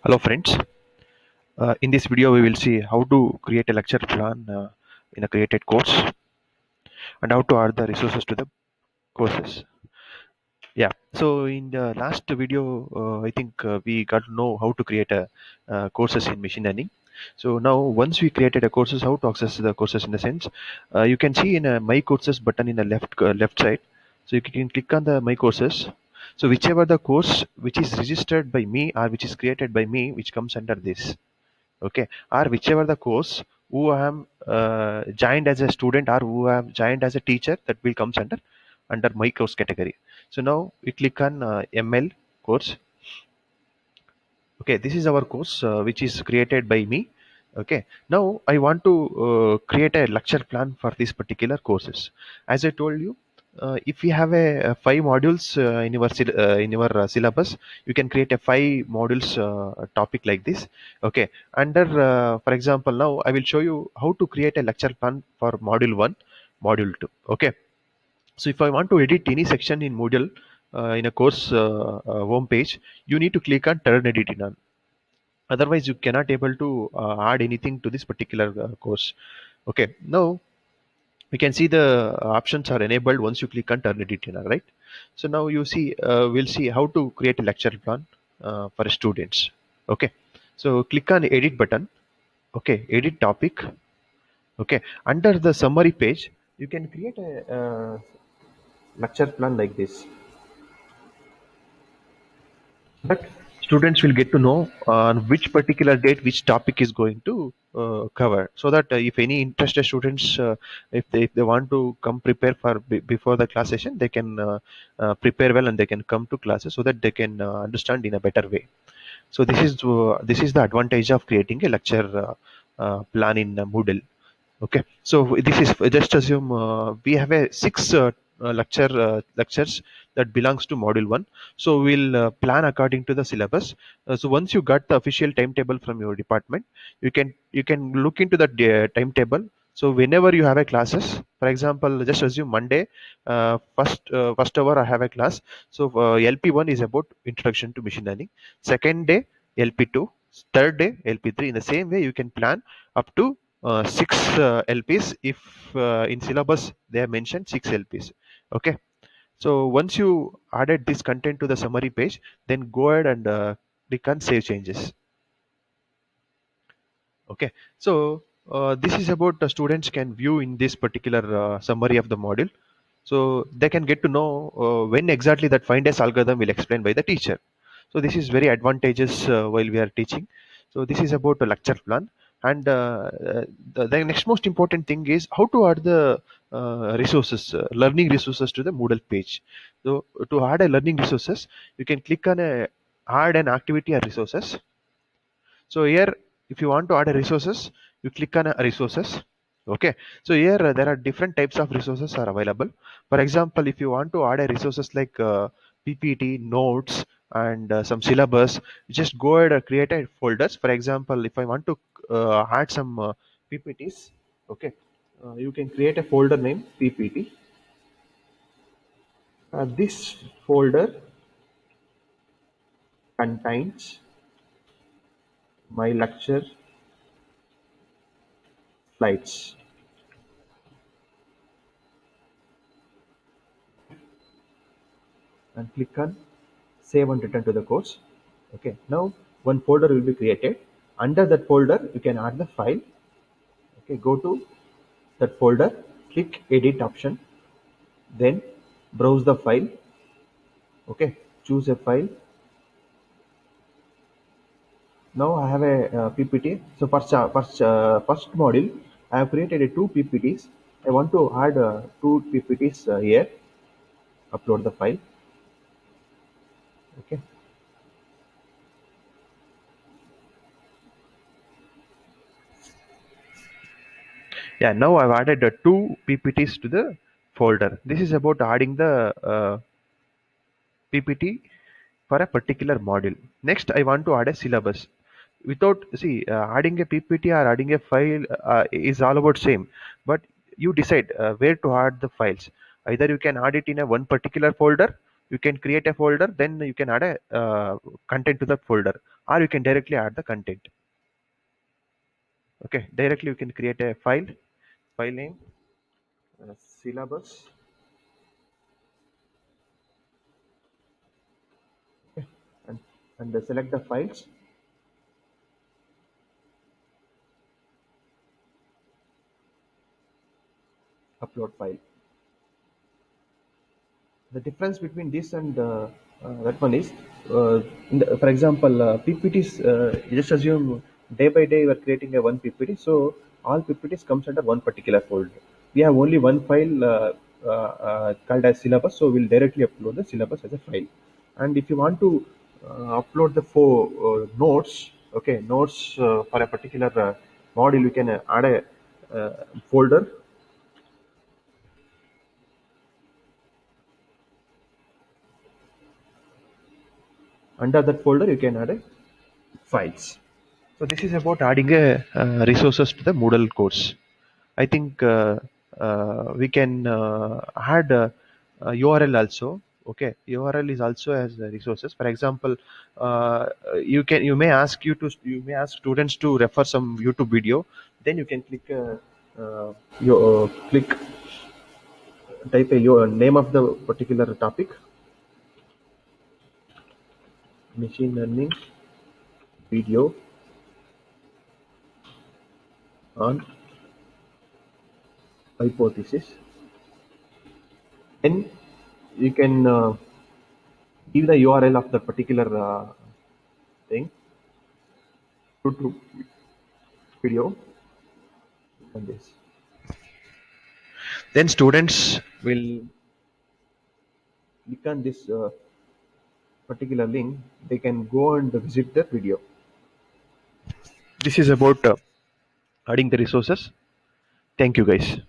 Hello friends, in this video we will see how to create a lecture plan in a created course and how to add the resources to the courses. Yeah, so in the last video I think we got to know how to create a courses in machine learning. So now once we created a courses, how to access the courses in the sense, you can see in a my courses button in the left side. So you can click on the my courses. So whichever the course which is registered by me or which is created by me, which comes under this. Okay, or whichever the course who I am joined as a student or who I am joined as a teacher, that will comes under my course category. So now we click on ML course. Okay, this is our course which is created by me. Okay, now I want to create a lecture plan for these particular courses. As I told you, if you have a five modules in your syllabus, you can create a five modules topic like this. Okay, under for example, now I will show you how to create a lecture plan for module 1, module 2. Okay, so if I want to edit any section in Moodle in a course home page, you need to click on turn editing on. Otherwise you cannot able to add anything to this particular course. Okay, now we can see the options are enabled once you click on turn editor, right? So now you see, we'll see how to create a lecture plan for students. Okay, so click on edit button. Okay, edit topic. Okay, under the summary page you can create a lecture plan like this. But students will get to know on which particular date which topic is going to cover, so that if any interested students, if they want to come prepare for before the class session, they can prepare well and they can come to classes so that they can understand in a better way. So this is the advantage of creating a lecture plan in Moodle. Okay, so this is just assume we have a six lectures that belongs to module one. So we'll plan according to the syllabus. So once you got the official timetable from your department, you can look into that timetable. So whenever you have a classes, for example, just assume Monday, first hour I have a class. So LP1 is about introduction to machine learning. Second day LP2, third day LP3. In the same way, you can plan up to six LPs if in syllabus they have mentioned six LPs. Okay, so once you added this content to the summary page, then go ahead and click on save changes. Okay, so this is about the students can view in this particular summary of the module. So they can get to know when exactly that find S algorithm will explain by the teacher. So this is very advantageous while we are teaching. So this is about a lecture plan. And the next most important thing is how to add the resources, learning resources to the Moodle page. So to add a learning resources, you can click on a add an activity or resources. So here, if you want to add a resources, you click on a resources. Okay. So here there are different types of resources are available. For example, if you want to add a resources like PPT, notes, and some syllabus, you just go ahead and create a folders. For example, if I want to add some PPTs, okay, you can create a folder name PPT. This folder contains my lecture slides. And click on save and return to the course. Okay, now one folder will be created. Under that folder you can add the file. Okay, go to that folder, click edit option, then browse the file. Okay, choose a file. Now I have a PPT. So first module I have created a two PPTs. I want to add two PPTs here. Upload the file. Okay, yeah, now I've added two PPTs to the folder. This is about adding the PPT for a particular module. Next, I want to add a syllabus. Without see adding a PPT or adding a file is all about same, but you decide where to add the files. Either you can add it in a one particular folder, You can create a folder, then you can add a content to that folder, or you can directly add the content. Okay, directly you can create a file name, syllabus, and select the files, upload file. The difference between this and that one is, for example, PPTs. Just assume day by day we are creating a one PPT, so all PPTs comes under one particular folder. We have only one file called as syllabus, so we'll directly upload the syllabus as a file. And if you want to upload the four notes, okay, notes for a particular module, you can add a folder. Under that folder, you can add a files. So this is about adding a resources to the Moodle course. I think we can add URL also. Okay, URL is also as resources. For example, you may ask students to refer some YouTube video. Then you can click your click type a your name of the particular topic, machine learning video on hypothesis. Then you can give the URL of the particular thing to video on this. Then students will click on this particular link. They can go and visit the video. This is about adding the resources. Thank you, guys.